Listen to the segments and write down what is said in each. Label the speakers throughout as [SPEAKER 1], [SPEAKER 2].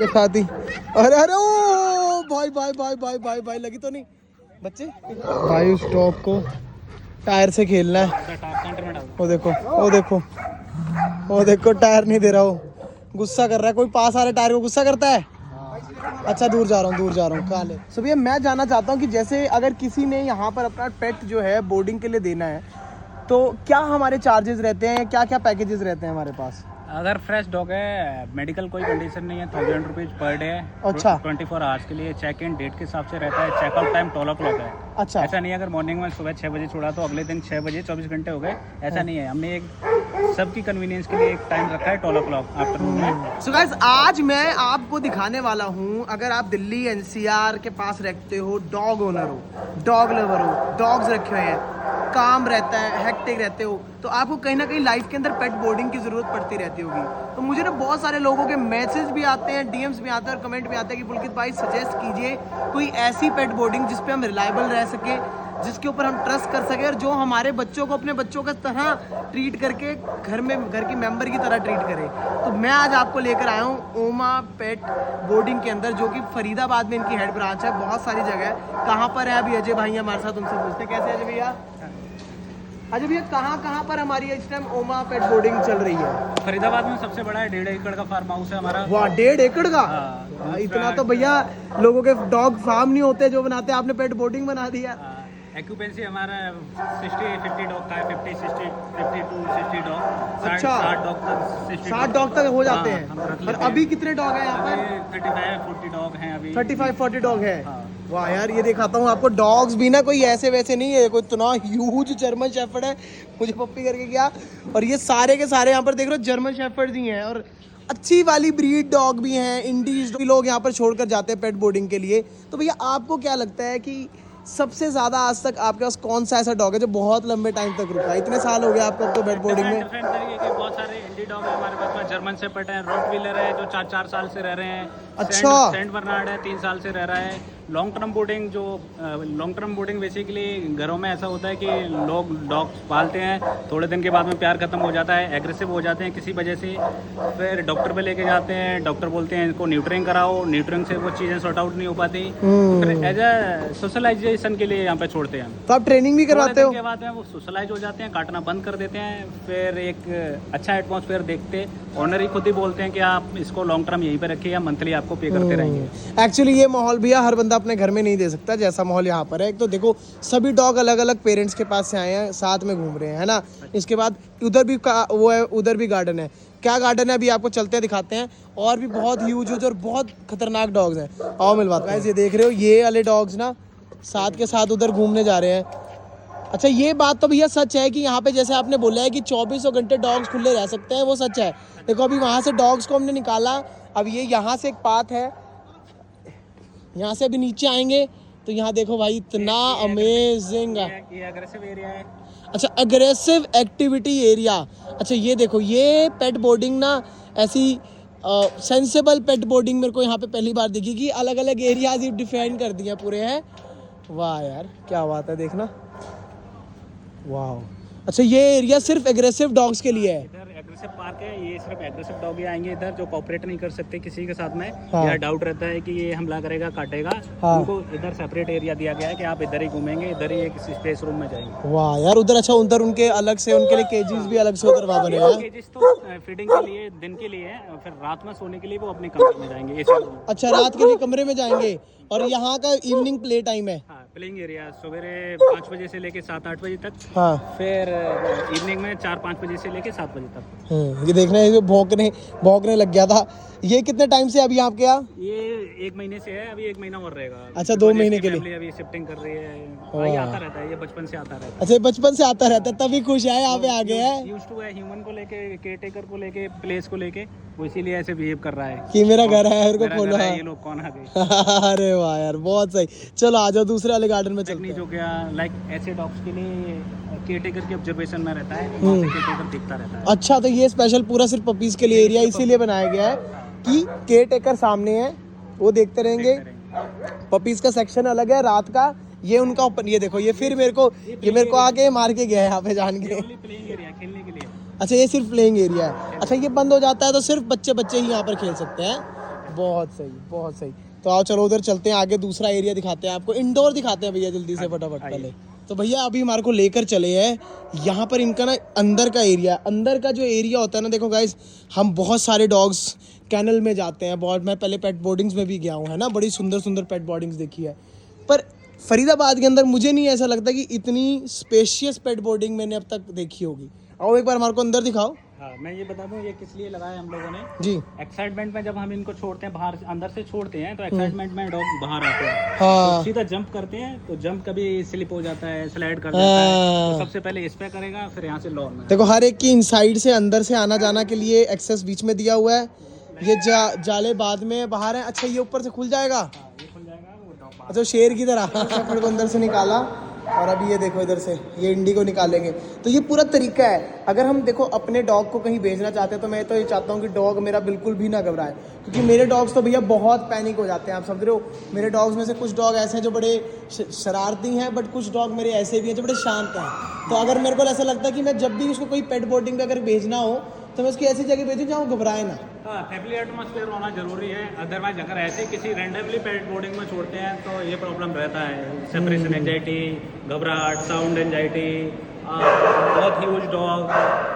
[SPEAKER 1] ये साथी, अरे अरे ओ भाई भाई भाई भाई भाई भाई लगी तो नहीं बच्चे भाई। उस डॉग को टायर से खेलना है। वो देखो वो देखो वो देखो, टायर नहीं दे रहा, वो गुस्सा कर रहा है। कोई पास आ रहा टायर को गुस्सा करता है। अच्छा दूर जा रहा हूँ कहाँ ले। सो भैया मैं जानना चाहता हूँ कि जैसे अगर किसी ने यहाँ पर अपना पेट जो है बोर्डिंग के लिए देना है तो क्या हमारे चार्जेस रहते हैं, क्या क्या पैकेजेस रहते हैं हमारे पास?
[SPEAKER 2] अगर फ्रेश डॉग है, मेडिकल कोई कंडीशन नहीं है, 1000 रुपीज पर डे है।
[SPEAKER 1] अच्छा
[SPEAKER 2] 24 आवर्स के लिए। चेक इन डेट के हिसाब से रहता है। चेकआउट टाइम 12 o'clock है।
[SPEAKER 1] अच्छा
[SPEAKER 2] ऐसा नहीं है अगर मॉर्निंग में सुबह 6 बजे छोड़ा तो अगले दिन 6 बजे 24 घंटे हो गए, ऐसा नहीं है। हमने एक सबकी कन्वीनियंस के लिए एक टाइम रखा है 12 o'clock आफ्टरनून में।
[SPEAKER 1] सो गाइस आज मैं आपको दिखाने वाला हूँ, अगर आप दिल्ली एनसीआर के पास रहते हो, डॉग ओनर हो, डॉग लवर हो, डॉग्स रखे हुए हैं, काम रहता है, हेक्टिक रहते हो, तो आपको कहीं ना कहीं लाइफ के अंदर पेट बोर्डिंग की ज़रूरत पड़ती रहती होगी। तो मुझे ना बहुत सारे लोगों के मैसेज भी आते हैं, डीएम्स भी आते हैं और कमेंट भी आते हैं कि पुलकित भाई सजेस्ट कीजिए कोई ऐसी पेट बोर्डिंग जिस पे हम रिलायबल रह सके, जिसके ऊपर हम ट्रस्ट कर सके और जो हमारे बच्चों को अपने बच्चों का तरह ट्रीट करके घर की मेंबर की तरह ट्रीट करे। तो मैं आज आपको लेकर आया हूँ ओमा पेट बोर्डिंग के अंदर, जो कि फरीदाबाद में इनकी हेड ब्रांच है। बहुत सारी जगह है। कहाँ पर है अभी अजय भाई हमारे साथ, उनसे पूछते हैं। कैसे अजय भैया? अजय भैया कहाँ पर हमारी इस टाइम ओमा पेट बोर्डिंग चल रही है?
[SPEAKER 2] फरीदाबाद में सबसे बड़ा है, 1.5 एकड़ का फार्म हाउस है हमारा।
[SPEAKER 1] वाह 1.5 एकड़ का?
[SPEAKER 2] हाँ,
[SPEAKER 1] इतना तो भैया लोगों के डॉग फार्म नहीं होते जो बनाते, आपने पेट बोर्डिंग बना दिया।
[SPEAKER 2] एक्यूपेंसी हमारा 60-50 डॉग का है। 50-60 52 60 डॉग।
[SPEAKER 1] अच्छा
[SPEAKER 2] 60 डॉग तक
[SPEAKER 1] 60 डॉग तक हो जाते
[SPEAKER 2] हाँ,
[SPEAKER 1] हैं। और अभी कितने डॉग हैं यहाँ पर?
[SPEAKER 2] 35-40 डॉग हैं अभी।
[SPEAKER 1] 35-40 डॉग है।
[SPEAKER 2] हाँ।
[SPEAKER 1] वाह यार, ये दिखाता हूँ आपको। डॉग्स भी ना कोई ऐसे वैसे नहीं है, कोई इतना ह्यूज जर्मन शेफर्ड है, मुझे पप्पी करके गया। और ये सारे के सारे यहाँ पर देख रहे हो जर्मन शेफर्ड ही हैं, और अच्छी वाली ब्रीड डॉग भी हैं। इंडीज भी लोग यहाँ पर छोड़कर जाते हैं पेट बोर्डिंग के लिए। तो भैया आपको क्या लगता है कि सबसे ज्यादा आज तक आपके पास कौन सा ऐसा डॉग है जो बहुत लंबे टाइम तक रुका है? इतने साल हो गए आपको अब तो पेट बोर्डिंग में।
[SPEAKER 2] डिफरेंट तरीके के बहुत सारे इंडी डॉग है हमारे पास में। जर्मन शेपर्ड है, रॉटवीलर है जो 4 साल से रह रहे हैं।
[SPEAKER 1] अच्छा।
[SPEAKER 2] सेंट बर्नार्ड है, 3 साल से रह रहा है। लॉन्ग टर्म बोर्डिंग बेसिकली घरों में ऐसा होता है कि लोग डॉग पालते हैं, थोड़े दिन के बाद में प्यार खत्म हो जाता है, एग्रेसिव हो जाते हैं किसी वजह से, फिर डॉक्टर पे लेके जाते हैं। डॉक्टर बोलते हैं इनको न्यूट्रिंग कराओ, न्यूट्रिंग से वो चीज़ें सॉर्ट आउट नहीं हो पाती, फिर एज ए सोशलाइजेशन के लिए यहाँ पे छोड़ते हैं।
[SPEAKER 1] तो आप ट्रेनिंग भी करवाते हो?
[SPEAKER 2] के बाद में वो सोशलाइज हो जाते हैं, काटना बंद कर देते हैं, फिर एक अच्छा एटमॉस्फेयर देखते। ऑनर ही खुद ही बोलते हैं कि आप इसको लॉन्ग टर्म यहीं पे रखिए या मंथली आपको पे करते रहेंगे।
[SPEAKER 1] एक्चुअली ये माहौल भैया हर बंदा अपने घर में नहीं दे सकता जैसा माहौल यहाँ पर है। एक तो देखो सभी डॉग अलग अलग पेरेंट्स के पास से आए हैं, साथ में घूम रहे हैं, है ना। इसके बाद उधर भी वो है, उधर भी गार्डन है। क्या गार्डन है अभी आपको चलते हैं दिखाते हैं। और भी बहुत ह्यूज और बहुत खतरनाक डॉग्स हैं, आओ मिलवाते हैं। ये देख रहे हो ये वाले डॉग्स ना साथ के साथ उधर घूमने जा रहे हैं। अच्छा ये बात तो भैया सच है कि यहाँ पे जैसे आपने बोला है कि 24 घंटे डॉग्स खुले रह सकते हैं, वो सच है। देखो अभी वहाँ से डॉग्स को हमने निकाला, अब ये यहाँ से एक पाथ है, यहाँ से अभी नीचे आएंगे तो यहाँ देखो भाई इतना अमेजिंग है।
[SPEAKER 2] ये अग्रेसिव एरिया है।
[SPEAKER 1] अच्छा एग्रेसिव एक्टिविटी एरिया। अच्छा ये देखो ये पेट बोर्डिंग ना ऐसी सेंसेबल पेट बोर्डिंग मेरे को यहाँ पे पहली बार दिखी कि अलग अलग एरियाज डिफाइन कर दिए पूरे हैं। वाह यार क्या बात है, देखना वाह। अच्छा ये एरिया सिर्फ एग्रेसिव डॉग्स के लिए है?
[SPEAKER 2] इधर एग्रेसिव पार्क है, ये सिर्फ एग्रेसिव डॉग ही आएंगे इधर जो कोऑपरेट नहीं कर सकते किसी के साथ में,
[SPEAKER 1] हाँ।
[SPEAKER 2] या डाउट रहता है कि ये हमला करेगा काटेगा,
[SPEAKER 1] हाँ।
[SPEAKER 2] उनको इधर सेपरेट एरिया दिया गया है कि आप इधर ही घूमेंगे, इधर ही एक स्पेस रूम में जाएंगे।
[SPEAKER 1] वाह यार उधर। अच्छा उधर उनके अलग से उनके लिए केजेस भी अलग से उधर वहाँ बने हैं?
[SPEAKER 2] केजेस तो फीडिंग के लिए दिन के लिए है, और फिर रात में सोने के लिए वो अपने कमरे में जाएंगे एसी रूम।
[SPEAKER 1] अच्छा रात के लिए कमरे में जाएंगे। और यहाँ का इवनिंग प्ले टाइम है?
[SPEAKER 2] हाँ प्लेइंग एरिया सवेरे 5 बजे से लेके 7-8 बजे तक,
[SPEAKER 1] हाँ।
[SPEAKER 2] फिर इवनिंग में 4-5 बजे से लेके 7 बजे तक।
[SPEAKER 1] ये देखना है भौंकने लग गया था। ये कितने टाइम से अभी आपके यहाँ?
[SPEAKER 2] ये 1 महीने से है, अभी 1 महीना और रहेगा।
[SPEAKER 1] अच्छा 2 महीने के लिए?
[SPEAKER 2] फैमिली अभी शिफ्टिंग कर रही है। भाई आता रहता है, ये बचपन से आता रहता है।
[SPEAKER 1] अच्छा बचपन से आता रहता है तभी खुश है यहाँ पे आ गया है।
[SPEAKER 2] यूज्ड टू है ह्यूमन को लेके, केयरटेकर को लेके, प्लेस को लेके, वो इसीलिए ऐसे बिहेव कर रहा है
[SPEAKER 1] कि मेरा घर है, मेरे को खोलो।
[SPEAKER 2] है, ये लोग कौन आ गए।
[SPEAKER 1] अरे वाह यार बहुत सही। चलो आ जाओ दूसरे वाले गार्डन में चलते हैं।
[SPEAKER 2] जो क्या लाइक ऐसे डॉग्स के लिए केयरटेकर की ऑब्जर्वेशन में रहता है, वहाँ से केयरटेकर दिखता रहता है।
[SPEAKER 1] अच्छा तो ये स्पेशल पूरा सिर्फ पपीज के लिए एरिया इसीलिए बनाया गया है कि केयर टेकर सामने है, वो देखते रहेंगे। पपीज का सेक्शन अलग है रात का, ये उनका ओपन। ये देखो ये फिर मेरे को आके मार के गया है यहाँ पे जान के।
[SPEAKER 2] प्लेइंग एरिया खेलने के लिए।
[SPEAKER 1] अच्छा ये सिर्फ प्लेइंग एरिया है। अच्छा ये बंद हो जाता है तो सिर्फ बच्चे ही यहाँ पर खेल सकते हैं। बहुत सही, बहुत सही। तो आओ चलो उधर चलते हैं, आगे दूसरा एरिया दिखाते हैं आपको, इंडोर दिखाते हैं भैया जल्दी से फटाफट पहले। तो भैया अभी हमारे को लेकर चले हैं यहाँ पर, इनका ना अंदर का एरिया, अंदर का जो एरिया होता है ना, देखो गाइस हम बहुत सारे डॉग्स कैनल में जाते हैं, बहुत, मैं पहले पेट बोर्डिंग्स में भी गया हूँ है ना, बड़ी सुंदर सुंदर पेट बोर्डिंग्स देखी है, पर फरीदाबाद के अंदर मुझे नहीं ऐसा लगता कि इतनी स्पेशियस पेट बोर्डिंग मैंने अब तक देखी होगी। आओ एक बार हमारे को अंदर दिखाओ।
[SPEAKER 2] हाँ, मैं ये बता दूं ये किस लिए लगाया हम लोगों ने
[SPEAKER 1] जी।
[SPEAKER 2] एक्साइटमेंट में जब हम इनको छोड़ते हैं बाहर, अंदर से छोड़ते हैं तो एक्साइटमेंट में डॉग बाहर आते हैं,
[SPEAKER 1] हाँ
[SPEAKER 2] तो सीधा जंप करते हैं, तो जंप कभी स्लिप हो जाता है, स्लाइड कर जाता है, तो सबसे पहले इस पे करेगा, फिर यहाँ से लॉन में।
[SPEAKER 1] देखो हर एक की इनसाइड से अंदर से आना जाना के लिए एक्सेस बीच में दिया हुआ है, ये जाले बाद में बाहर है। अच्छा ये ऊपर से खुल जाएगा,
[SPEAKER 2] ये खुल जाएगा, वो डॉग बाहर।
[SPEAKER 1] अच्छा शेर की तरह शेफर्ड को अंदर से निकाला, और अभी ये देखो इधर से ये इंडी को निकालेंगे। तो ये पूरा तरीका है, अगर हम देखो अपने डॉग को कहीं भेजना चाहते हैं तो मैं तो ये चाहता हूँ कि डॉग मेरा बिल्कुल भी ना घबराए, क्योंकि मेरे डॉग्स तो भैया बहुत पैनिक हो जाते हैं, आप समझ रहे हो। मेरे डॉग्स में से कुछ डॉग ऐसे हैं जो बड़े शरारती हैं, बट कुछ डॉग मेरे ऐसे भी हैं जो बड़े शांत हैं। तो अगर मेरे को ऐसा लगता है कि मैं जब भी उसको कोई पेट बोर्डिंग पे अगर भेजना हो तो मैं उसकी ऐसी जगह भेजूँ जहाँ वो घबराए ना।
[SPEAKER 2] हाँ, फैमिली एटमॉस्फेयर होना जरूरी है, अदरवाइज अगर ऐसे किसी रैंडमली पेट बोर्डिंग में छोड़ते हैं तो ये प्रॉब्लम रहता है, सेपरेशन एंजाइटी, घबराहट, साउंड एंजाइटी, बहुत ह्यूज डॉग,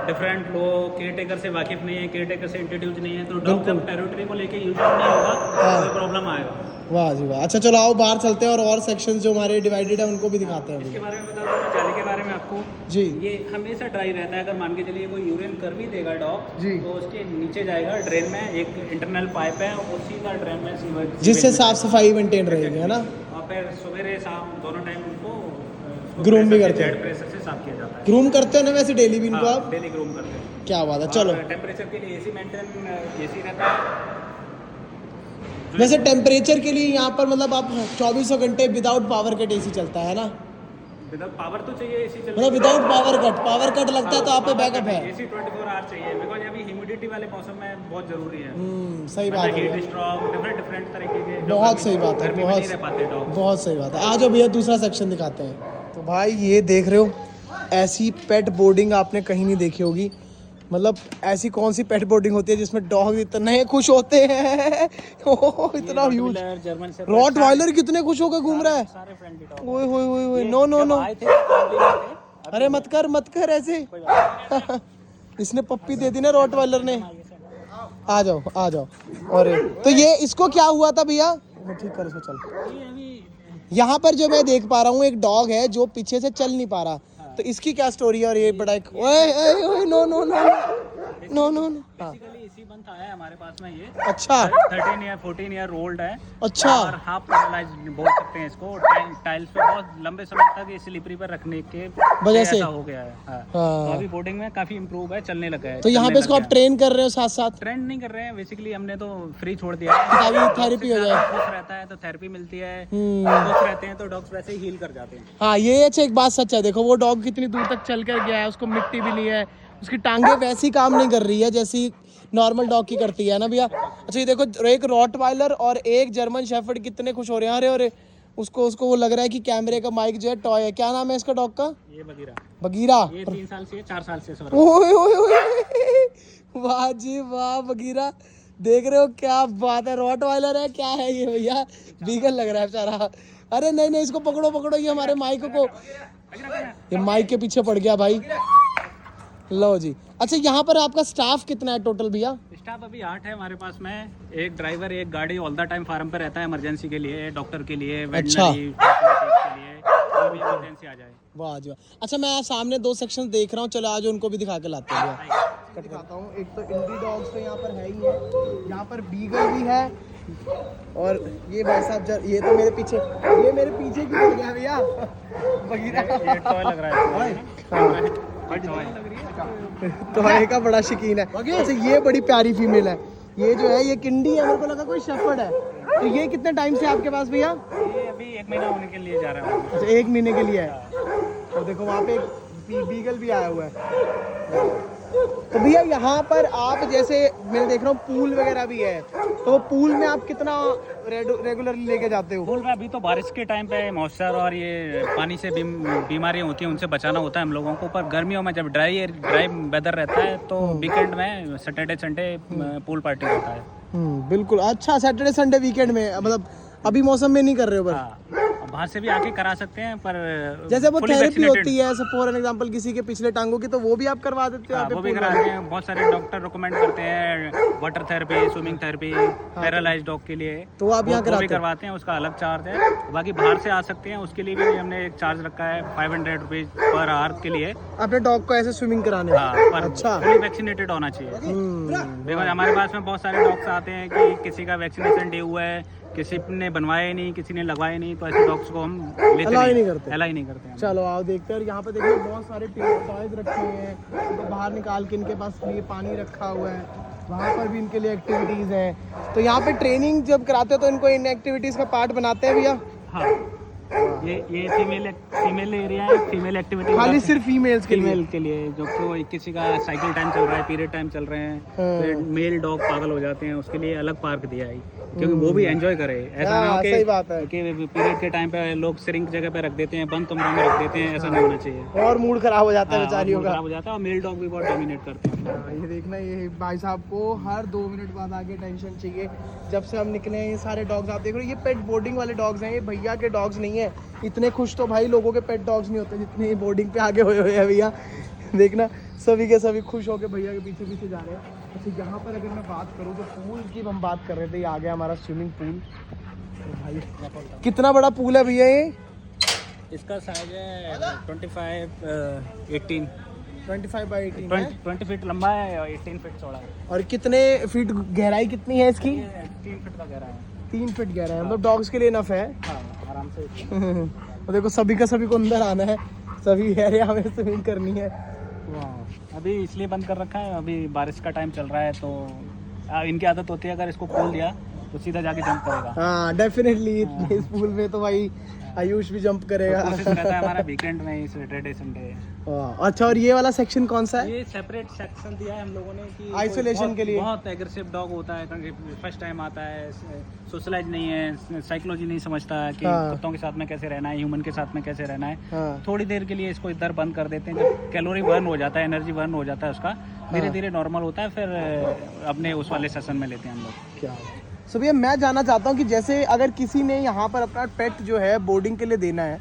[SPEAKER 2] डिफरेंट लोग केयर टेकर से वाकिफ नहीं है, केयर टेकर से इंट्रोड्यूस नहीं है, तो डॉग जब टेरिटरी को लेके यूज नहीं होगा तो प्रॉब्लम आएगा।
[SPEAKER 1] वाह जी वाह। अच्छा चलो आओ बाहर चलते हैं और सेक्शंस जो हमारे डिवाइडेड है उनको भी दिखाते हैं।
[SPEAKER 2] इसके बारे में बता दूं मैं, जाली के बारे में आपको
[SPEAKER 1] जी।
[SPEAKER 2] ये हमेशा ड्राई रहता है, अगर मान के चलिए कोई यूरिन कर भी देगा डॉग
[SPEAKER 1] जी।
[SPEAKER 2] तो उसके नीचे जाएगा ड्रेन में, एक इंटरनल पाइप है, वो सीधा ड्रेन में सीवेज,
[SPEAKER 1] जिससे साफ सफाई मेंटेन रहेगी है ना।
[SPEAKER 2] और फिर सवेरे शाम दोनों टाइम उनको
[SPEAKER 1] ग्रूम भी करते हैं,
[SPEAKER 2] जेड प्रेशर से साफ किया जाता है।
[SPEAKER 1] ग्रूम करते हैं ना वैसे डेली भी इनको आप?
[SPEAKER 2] डेली ग्रूम करते हैं।
[SPEAKER 1] क्या बात है। चलो
[SPEAKER 2] टेम्परेचर के लिए एसी मेंटेन, एसी रहता है।
[SPEAKER 1] वैसे टेम्परेचर के लिए यहाँ पर मतलब आप 2400 घंटे विदाउट पावर कट एसी चलता है ना?
[SPEAKER 2] विदाउट पावर तो चाहिए एसी चलता है,
[SPEAKER 1] मतलब विदाउट पावर कट लगता है तो आप पे बैकअप है।
[SPEAKER 2] एसी 24 आवर चाहिए, बिकॉज अभी ह्यूमिडिटी वाले मौसम में बहुत जरूरी है।
[SPEAKER 1] सही बात है,
[SPEAKER 2] हीट स्ट्रोक, डिफरेंट तरीके के
[SPEAKER 1] बहुत सही बात है,
[SPEAKER 2] गर्मी में नहीं रह पाते डॉग।
[SPEAKER 1] बहुत सही बात है। आज भैया दूसरा सेक्शन दिखाते हैं। तो भाई ये देख रहे हो, ऐसी पेट बोर्डिंग आपने कहीं नहीं देखी होगी, मतलब ऐसी कौन सी पेट बोर्डिंग होती है जिसमें डॉग इतने खुश होते हैं इतना ह्यूज। रॉटवाइलर कितने खुश होकर घूम रहा है,
[SPEAKER 2] सारे फ्रेंडली डॉग।
[SPEAKER 1] ओए होए होए होए, नो नो नो,
[SPEAKER 2] आए थे friendly थे।
[SPEAKER 1] अरे मत कर ऐसे इसने पप्पी दे दी ना रॉटवाइलर ने। आ जाओ। और तो ये इसको क्या हुआ था भैया, ठीक कर इसको, चल। यहाँ पर जो मैं देख पा रहा हूँ एक डॉग है जो पीछे से चल नहीं पा रहा, तो इसकी क्या स्टोरी है? और ये बड़ा एक ओए नो
[SPEAKER 2] बेसिकली इसी मंथ आया है हमारे पास में ये।
[SPEAKER 1] अच्छा
[SPEAKER 2] 13 या 14 ईयर ओल्ड है।
[SPEAKER 1] अच्छा।
[SPEAKER 2] और हाफ पैरालाइज बोल सकते हैं इसको, टाइल्स पे बहुत लंबे समय तक ये स्लिपरी पर रखने के
[SPEAKER 1] वजह से
[SPEAKER 2] ऐसा हो गया है। हाँ। तो अभी बोर्डिंग में काफी इम्प्रूव है, चलने लगा है।
[SPEAKER 1] तो यहाँ पे इसको आप ट्रेन कर रहे हो साथ साथ?
[SPEAKER 2] ट्रेंड नहीं कर रहे हैं, बेसिकली हमने तो फ्री छोड़ दिया है,
[SPEAKER 1] ताकि थेरेपी हो जाए।
[SPEAKER 2] खुश रहता है तो थेरेपी मिलती है, खुश रहते हैं तो डॉग्स वैसे ही हील कर जाते हैं।
[SPEAKER 1] हाँ ये अच्छा एक बात सच है, देखो वो डॉग कितनी दूर तक चल कर गया है, उसको मिट्टी भी नहीं है, उसकी टांगे वैसी काम नहीं कर रही है जैसी नॉर्मल डॉग की करती है ना भैया। अच्छा ये देखो, एक रॉटवाइलर और एक जर्मन शेफर्ड कितने खुश हो रहे हैं। अरे उसको वो लग रहा है कि कैमरे का माइक जो है टॉय है। क्या नाम है इसका डॉग का?
[SPEAKER 2] ये
[SPEAKER 1] बगीरा।
[SPEAKER 2] ये 3 साल से 4 साल से
[SPEAKER 1] वाह जी वाह बगीरा, देख रहे हो क्या बात है, रॉटवाइलर है क्या है ये भैया, बीगल लग रहा है बेचारा। अरे नहीं इसको पकड़ो, ये हमारे माइक को, ये माइक के पीछे पड़ गया भाई। लो जी। अच्छा यहाँ पर आपका स्टाफ कितना है टोटल भैया?
[SPEAKER 2] स्टाफ अभी 8 है हमारे पास में, एक ड्राइवर, एक गाड़ी ऑल द टाइम फार्म पे रहता है, इमरजेंसी के लिए, डॉक्टर के लिए, वेटनरी के लिए, कोई भी इमरजेंसी आ जाए।
[SPEAKER 1] वाह जी वाह। अच्छा मैं सामने 2 सेक्शन देख रहा हूँ, चलो आज उनको भी दिखा के लाते हैं। दिखाता हूँ, एक तो इंडी डॉग्स तो यहाँ पर है ही है, यहाँ पर बीगल भी है, और ये भाई साहब ये तो मेरे पीछे की पड़ गया भैया बगीरा।
[SPEAKER 2] ये टॉय लग रहा है,
[SPEAKER 1] टॉय का बड़ा शौकीन है। अच्छा ये बड़ी प्यारी फीमेल है, ये जो है ये किंडी है, मेरे को लगा कोई शेफर्ड है। तो ये कितने टाइम से आपके पास भैया?
[SPEAKER 2] ये अभी 1 महीना होने के लिए जा रहा है।
[SPEAKER 1] अच्छा 1 महीने के लिए है। और देखो वहाँ पे एक बीगल भी आया हुआ है। तो भैया यहाँ पर आप जैसे मैं देख रहा हूँ पूल वगैरह भी है, तो पूल में आप कितना रेगुलरली लेके जाते हो?
[SPEAKER 2] पूल में अभी तो बारिश के टाइम पे मॉइस्चर और ये पानी से बीमारियाँ होती हैं, उनसे बचाना होता है हम लोगों को। पर गर्मियों में जब ड्राई वेदर रहता है तो वीकेंड में सैटरडे संडे पूल पार्टी रहता है।
[SPEAKER 1] बिल्कुल। अच्छा, सैटरडे संडे वीकेंड में, मतलब अभी मौसम में नहीं कर रहे हो बस?
[SPEAKER 2] हाँ, बाहर से भी आके करा सकते हैं, पर
[SPEAKER 1] जैसे वो
[SPEAKER 2] fully
[SPEAKER 1] थेरेपी
[SPEAKER 2] vaccinated।
[SPEAKER 1] होती है फॉर एन एग्जांपल किसी के पिछले टांगों की, तो वो भी आप करवा देते हो?
[SPEAKER 2] हाँ,
[SPEAKER 1] आके
[SPEAKER 2] वो भी
[SPEAKER 1] pool
[SPEAKER 2] कराते
[SPEAKER 1] वाले?
[SPEAKER 2] हैं। बहुत सारे डॉक्टर रिकमेंड करते हैं water therapy, swimming therapy, paralyse dog के लिए।
[SPEAKER 1] तो आप यहाँ
[SPEAKER 2] वो भी
[SPEAKER 1] कराते हो?
[SPEAKER 2] करवाते हैं, उसका अलग चार्ज है। बाकी बाहर से आ सकते हैं, उसके लिए भी हमने एक चार्ज रखा है 500 रुपीज पर आवर के लिए।
[SPEAKER 1] अपने डॉग को ऐसे स्विमिंग कराने?
[SPEAKER 2] हाँ, पर
[SPEAKER 1] अच्छा।
[SPEAKER 2] फुली वैक्सीनेटेड होना चाहिए। बिकॉज हमारे पास में बहुत सारे डॉग्स आते हैं कि किसी का वैक्सीनेशन डे हुआ है, किसी ने बनवाया ही नहीं, किसी ने लगवाया नहीं, तो ऐसे डॉग्स को हम लेते
[SPEAKER 1] Allow ही नहीं करते।
[SPEAKER 2] अलाउ ही नहीं करते हम।
[SPEAKER 1] चलो आओ देखते हैं। और यहाँ पे देखो बहुत सारे टॉयज रखे हुए हैं, तो बाहर निकाल के इनके पास लिए पानी रखा हुआ है, वहाँ पर भी इनके लिए एक्टिविटीज हैं। तो यहाँ पे ट्रेनिंग जब कराते हो तो इनको इन एक्टिविटीज का पार्ट बनाते हैं भैया?
[SPEAKER 2] हाँ, ये फीमेल एरिया है, फीमेल एक्टिविटी
[SPEAKER 1] खाली सिर्फ फीमेल्स के लिए?
[SPEAKER 2] फीमेल के लिए, जो कोई किसी का साइकिल टाइम चल रहा है, पीरियड टाइम चल रहे हैं, फिर मेल डॉग पागल हो जाते हैं, उसके लिए अलग पार्क दिया है, क्योंकि वो भी एंजॉय करे। ऐसा ना हो
[SPEAKER 1] सही बात है
[SPEAKER 2] कि पीरियड के टाइम पे लोग सिरिंग जगह पे रख देते हैं, बंद कमरों में रख देते हैं, ऐसा नहीं होना चाहिए।
[SPEAKER 1] और मूड खराब हो जाता है
[SPEAKER 2] हाँ,
[SPEAKER 1] बेचारियों
[SPEAKER 2] मूड
[SPEAKER 1] का।
[SPEAKER 2] खराब हो जाता है, और मेल डॉग भी बहुत डोमिनेट करते हैं।
[SPEAKER 1] ये देखना, ये भाई साहब को हर 2 मिनट बाद आगे टेंशन चाहिए। जब से हम निकले हैं ये सारे डॉग्स आप देख रहे हो, ये पेट बोर्डिंग वाले डॉग्स हैं, ये भैया के डॉग्स नहीं है। इतने खुश तो भाई लोगों के पेट डॉग्स नहीं होते जितने बोर्डिंग पे आगे हुए हैं भैया। देखना सभी के सभी खुश होकर भैया के पीछे पीछे जा रहे हैं। अच्छा, यहाँ पर अगर मैं बात करूँ तो पूल की हम बात कर रहे थे, ये आ गया हमारा स्विमिंग पूल। तो भाई कितना बड़ा पूल है भैया ये?
[SPEAKER 2] इसका साइज है 18
[SPEAKER 1] 25 बाई 18
[SPEAKER 2] 20 फीट लंबा है और 18 फीट चौड़ा है।
[SPEAKER 1] और कितने फीट गहराई कितनी है इसकी?
[SPEAKER 2] 3 फीट का गहरा है।
[SPEAKER 1] 3 फीट गहरा है, मतलब डॉग्स के लिए इनफ है।
[SPEAKER 2] हाँ, आराम से।
[SPEAKER 1] तो देखो सभी का सभी को अंदर आना है, सभी एरिया में स्विमिंग करनी है।
[SPEAKER 2] अभी इसलिए बंद कर रखा है, अभी बारिश का टाइम चल रहा है, तो इनकी आदत होती है अगर इसको खोल दिया तो सीधा जाके जंप करेगा।
[SPEAKER 1] हाँ डेफिनेटली, इस पूल में तो भाई आयुष भी जंप करेगा।
[SPEAKER 2] तो कोशिश रहता है हमारा वीकेंड में ही, सैटरडे संडे।
[SPEAKER 1] अच्छा, और ये वाला सेक्शन कौन सा है?
[SPEAKER 2] ये सेपरेट सेक्शन दिया है हम लोगों ने कि
[SPEAKER 1] आइसोलेशन के लिए।
[SPEAKER 2] बहुत एग्रेसिव डॉग होता है, फर्स्ट टाइम आता है, सोशलाइज नहीं है, साइकोलॉजी नहीं समझता कि कुत्तों के साथ में कैसे रहना है, ह्यूमन के साथ में कैसे रहना है। थोड़ी देर के लिए इसको इधर बंद कर देते हैं, जब कैलोरी बर्न हो जाता है, एनर्जी बर्न हो जाता है उसका, धीरे धीरे नॉर्मल होता है, फिर अपने उस वाले सेशन में लेते हैं हम लोग।
[SPEAKER 1] क्या सो भैया मैं जानना चाहता हूँ कि जैसे अगर किसी ने यहाँ पर अपना पेट जो है बोर्डिंग के लिए देना है,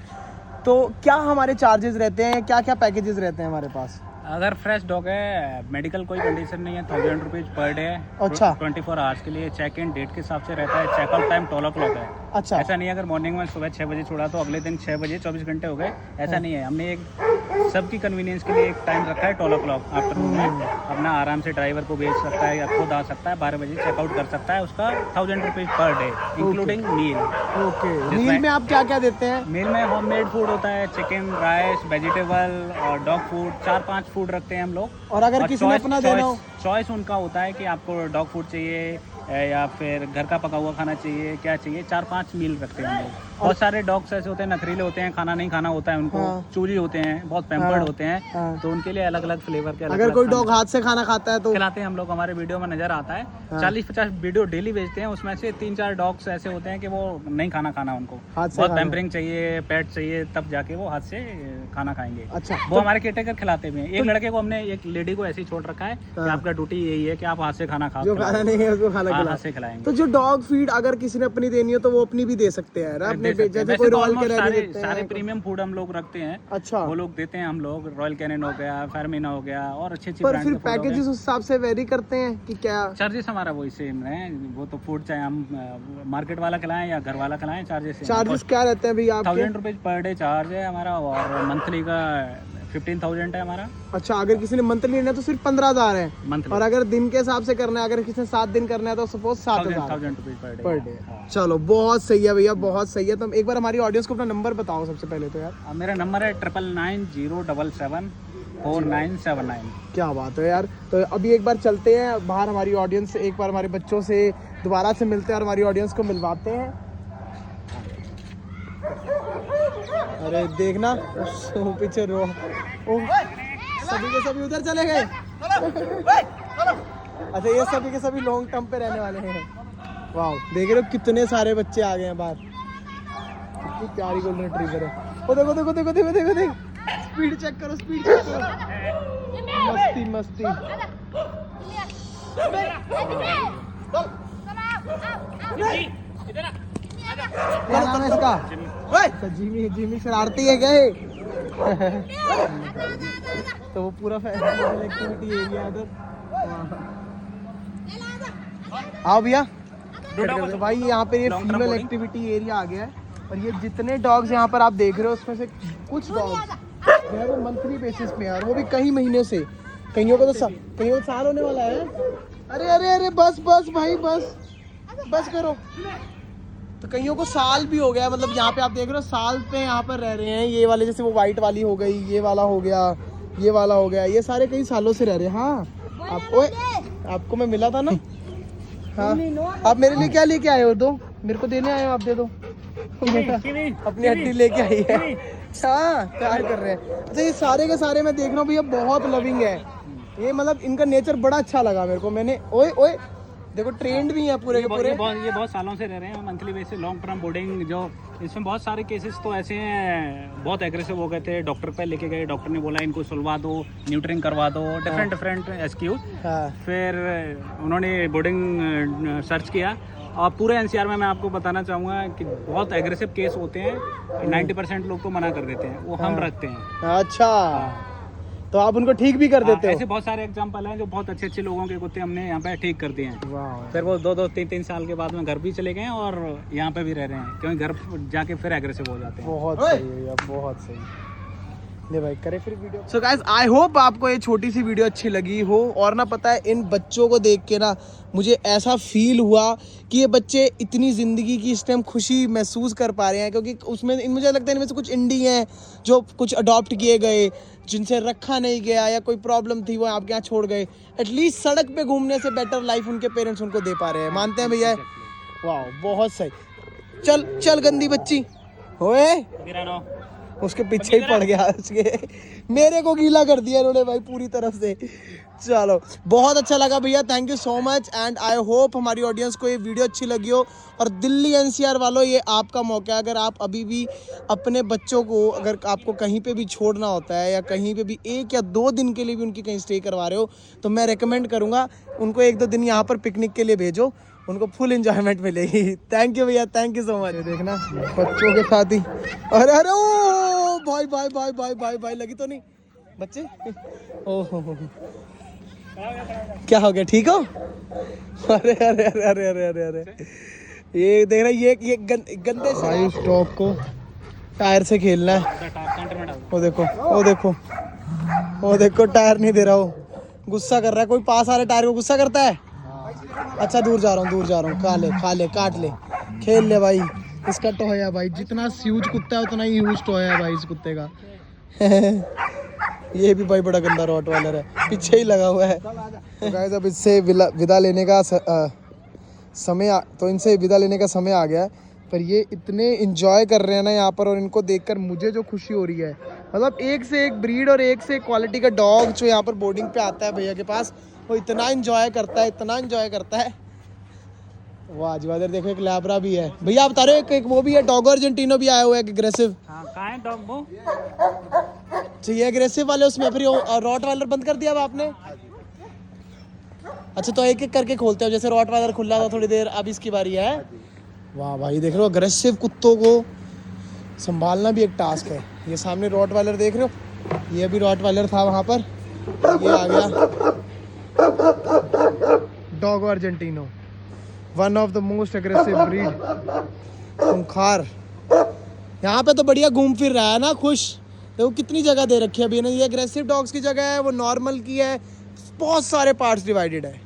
[SPEAKER 1] तो क्या हमारे चार्जेस रहते हैं, क्या क्या पैकेजेस रहते हैं हमारे पास?
[SPEAKER 2] अगर फ्रेश डॉग है, मेडिकल कोई कंडीशन नहीं है, 1000 रुपीज पर डे है।
[SPEAKER 1] अच्छा।
[SPEAKER 2] 24 आवर्स के लिए चेक इन डेट के हिसाब से रहता है, चेकआउट टाइम 12 o'clock है।
[SPEAKER 1] अच्छा।
[SPEAKER 2] ऐसा नहीं है अगर मॉर्निंग में सुबह 6 बजे छोड़ा तो अगले दिन 6 बजे 24 घंटे हो गए, ऐसा नहीं है। हमने एक सबकी कन्वीनियंस के लिए एक टाइम रखा है 12 o'clock आफ्टरनून में, अपना आराम से ड्राइवर को भेज सकता है या खुद आ सकता है, 12 बजे चेकआउट कर सकता है। उसका 1000 रुपीज पर डे इंक्लूडिंग मील।
[SPEAKER 1] ओके, मील में आप क्या क्या देते हैं?
[SPEAKER 2] मील में होममेड फूड होता है, चिकन, राइस, वेजिटेबल और डॉग फूड, 4-5 फूड रखते हैं हम लोग।
[SPEAKER 1] और अगर किसी ने अपना देना हो?
[SPEAKER 2] चॉइस उनका होता है कि आपको डॉग फूड चाहिए या फिर घर का पका हुआ खाना चाहिए, क्या चाहिए। 4-5 मील रखते हैं हम लोग। बहुत सारे डॉग्स ऐसे होते हैं नखरीले होते हैं, खाना नहीं खाना होता है उनको, चूरी होते हैं, बहुत पैम्पर्ड होते हैं, तो उनके लिए अलग अलग फ्लेवर के
[SPEAKER 1] अगर कोई डॉग हाथ से खाना खाता है तो
[SPEAKER 2] खिलाते हैं हम लोग। हमारे वीडियो में नजर आता है 40-50 वीडियो डेली भेजते हैं, उसमें से 3-4 डॉग्स ऐसे होते हैं कि वो नहीं खाना उनको बहुत पैम्परिंग चाहिए, पेट चाहिए, तब जाके वो हाथ से खाना खाएंगे।
[SPEAKER 1] अच्छा,
[SPEAKER 2] वो हमारे केयरटेकर खिलाते भी हैं। एक लड़के को हमने, एक लेडी को ऐसे ही छोड़ रखा है कि आपका ड्यूटी यही है कि आप हाथ से खाना खाओ,
[SPEAKER 1] जो खाना नहीं है उसको खाना
[SPEAKER 2] हाथ से खिलाएंगे।
[SPEAKER 1] तो जो डॉग फीड अगर किसी ने अपनी देनी हो तो वो अपनी भी दे सकते हैं ना, अपने जैसे कोई रॉयल कैनिन देते हैं।
[SPEAKER 2] सारे प्रीमियम फूड हम लोग रखते हैं।
[SPEAKER 1] अच्छा,
[SPEAKER 2] वो लोग देते हैं हम लोग, रॉयल कैनिन हो गया, फेरमिना हो गया और अच्छी
[SPEAKER 1] पर फिर पैकेजेस उस हिसाब से वेरी करते हैं कि क्या
[SPEAKER 2] चार्जेस? हमारा वही सेम है, वो तो फूड चाहे हम मार्केट वाला खिलाएं या घर वाला खिलाएं,
[SPEAKER 1] चार्जेस क्या रहते हैं भैया आपके?
[SPEAKER 2] 1000 रुपीज पर डे चार्ज है हमारा, और मंथली का 15,000 है हमारा।
[SPEAKER 1] अच्छा, अगर किसी ने मंथली लेना है तो सिर्फ 15,000 है
[SPEAKER 2] मंथली,
[SPEAKER 1] और अगर दिन के हिसाब से करना है, अगर किसी ने 7 दिन करना है तो सपोज 7,000
[SPEAKER 2] रुपीज
[SPEAKER 1] पर डे। चलो बहुत सही है भैया, बहुत सही है। तुम एक बार हमारी ऑडियंस को अपना नंबर बताओ सबसे पहले तो यार।
[SPEAKER 2] मेरा नंबर है 9990774979।
[SPEAKER 1] क्या बात है यार। तो अभी एक बार चलते हैं बाहर, हमारी ऑडियंस से एक बार हमारे बच्चों से दोबारा से मिलते हैं और हमारी ऑडियंस को मिलवाते हैं। अरे देखना पीछे रो, सभी के सभी उधर चले गए। अच्छा, ये सभी के सभी लॉन्ग टर्म पे रहने वाले हैं। वाह, देख रहे हो कितने सारे बच्चे आ गए हैं बाहर, कितनी प्यारी गोल्डन रिट्रीवर है। ओ देखो देखो देखो देखो देखो देखो, स्पीड चेक करो, स्पीड चेक करो, मस्ती मस्ती। क्या नाम है इसका? अच्छा, जिमी। जिमी शरारती है क्या ये? तो वो पूरा फीमेल एक्टिविटी एरिया इधर। आओ भैया। तो भाई यहाँ पे ये फीमेल एक्टिविटी एरिया आ गया है और ये जितने डॉग्स यहाँ पर आप देख रहे हो उसमें से कुछ डॉग्स जो है वो मंथली बेसिस पे यार, वो भी कई महीने से, कईयों को तो कईयों को साल होने वाला है। अरे अरे अरे बस बस भाई बस बस करो। तो कईयों को साल भी हो गया, मतलब यहाँ पे आप देख रहे हो साल पे यहाँ पर रह रहे हैं। ये वाले जैसे वो वाइट वाली हो गई, ये वाला हो गया, ये वाला हो गया, ये सारे कई सालों से रह रहे हैं। हाँ आपको मैं मिला था ना। हाँ आप मेरे लिए क्या लेके आए हो? दो मेरे को देने आए हो, आप दे दो। अपनी हड्डी लेके आई है। हाँ प्यार कर रहे हैं। अच्छा ये सारे के सारे मैं देख रहा हूँ भैया बहुत लविंग है ये, मतलब इनका नेचर बड़ा अच्छा लगा मेरे को। मैंने ओए ओए देखो ट्रेंड भी है पूरे के पूरे।
[SPEAKER 2] ये बहुत सालों से रह रहे हैं monthly basis, long term boarding. जो इसमें बहुत सारे केसेस तो ऐसे हैं बहुत एग्रेसिव हो गए थे, डॉक्टर पे लेके गए, डॉक्टर ने बोला इनको सुलवा दो, न्यूट्रिंग करवा दो, डिफरेंट एसक्यू। फिर उन्होंने बोर्डिंग सर्च किया और पूरे एनसीआर में मैं आपको बताना चाहूँगा कि बहुत एग्रेसिव केस होते हैं, 90% लोग को मना कर देते हैं, वो हम रखते हैं।
[SPEAKER 1] अच्छा तो आप उनको ठीक भी कर देते हो?
[SPEAKER 2] ऐसे बहुत सारे एग्जांपल हैं जो बहुत अच्छे लोगों के कुत्ते हमने यहाँ पे ठीक कर दिए हैं। फिर वो 2-3 साल के बाद में घर भी चले गए हैं और यहाँ पे भी रह रहे हैं, क्योंकि घर जाके फिर एग्रेसिव हो जाते हैं।
[SPEAKER 1] बहुत सही है यार, बहुत सही। ले भाई करे फिर video. So guys I hope आपको ये छोटी सी वीडियो अच्छी लगी हो। और ना पता है इन बच्चों को देख के ना मुझे ऐसा फील हुआ कि ये बच्चे इतनी ज़िंदगी की इस टाइम खुशी महसूस कर पा रहे हैं, क्योंकि उसमें मुझे लगता है इनमें से कुछ इंडी हैं जो कुछ अडॉप्ट किए गए, जिनसे रखा नहीं गया या कोई प्रॉब्लम थी वो आपके यहाँ छोड़ गए। एटलीस्ट सड़क पे घूमने से बेटर लाइफ उनके पेरेंट्स उनको दे पा रहे हैं। मानते हैं भैया? वाह बहुत सही। चल चल गंदी बच्ची होए, उसके पीछे ही पड़ गया, उसके मेरे को गीला कर दिया इन्होंने भाई पूरी तरफ से। चलो बहुत अच्छा लगा भैया, thank you so much. And I hope हमारी ऑडियंस को ये वीडियो अच्छी लगी हो। और दिल्ली एनसीआर वालों ये आपका मौका है, अगर आप अभी भी अपने बच्चों को अगर आपको कहीं पे भी छोड़ना होता है या कहीं पे भी 1 या 2 दिन के लिए भी उनकी कहीं स्टे करवा रहे हो तो मैं रेकमेंड करूँगा उनको 1-2 दिन यहाँ पर पिकनिक के लिए भेजो, उनको फुल एंजॉयमेंट मिलेगी। थैंक यू भैया, थैंक यू सो मच। देखना बच्चों के साथ ही, अरे अरे ओ भाई भाई भाई भाई भाई भाई लगी तो नहीं बच्चे? ओहो क्या हो गया, ठीक हो? अरे अरे अरे अरे अरे अरे अरे ये देख रहा ये गंदे भाई उस डॉग को टायर से खेलना है। वो देखो वो देखो वो देखो टायर नहीं दे रहा, हो गुस्सा कर रहा है। कोई पास आ रहा टायर को गुस्सा करता है? अच्छा दूर जा रहा हूँ, खा ले काट ले, खेल ले भाई। इसका टोया भाई जितना ह्यूज कुत्ता है उतना ही ह्यूज टोया है भाई इस कुत्ते का। ये भी भाई बड़ा गंदा रॉटवाइलर है, पीछे ही लगा हुआ है। तो गाइस अब इससे विदा लेने का इनसे विदा लेने का समय आ गया है। पर ये इतने इंजॉय कर रहे हैं ना यहाँ पर, और इनको देखकर मुझे जो खुशी हो रही है, मतलब एक से एक ब्रीड और एक से एक क्वालिटी का डॉग जो यहाँ पर बोर्डिंग पे आता है भैया के पास, वो इतना एंजॉय करता है। वाह जी वाह, देखो एक लैब्रा भी है भैया, आप बता रहे हो एक वो भी है, डॉग अर्जेंटिनो भी आया हुआ है एग्रेसिव।
[SPEAKER 2] कहाँ है डॉग वो?
[SPEAKER 1] ये एग्रेसिव वाले उसमें, फिर रॉटवाइलर बंद कर दिया अब आपने? अच्छा तो एक एक करके खोलते हो, जैसे रॉटवाइलर खुला था थोड़ी देर, अब इसकी बारी है। वाह भाई देख रहे हो, अग्रेसिव कुत्तों को संभालना भी एक टास्क है। ये सामने रॉटवाइलर देख रहे हो, ये भी रॉटवाइलर था वहाँ पर, ये आ गया dog Argentino, one of the most aggressive breed, खूंखार। यहाँ पे तो बढ़िया घूम फिर रहा है ना, खुश। देखो कितनी जगह दे रखी है अभी ना, ये एग्रेसिव डॉग्स की जगह है, वो नॉर्मल की है, बहुत सारे पार्ट्स डिवाइडेड है।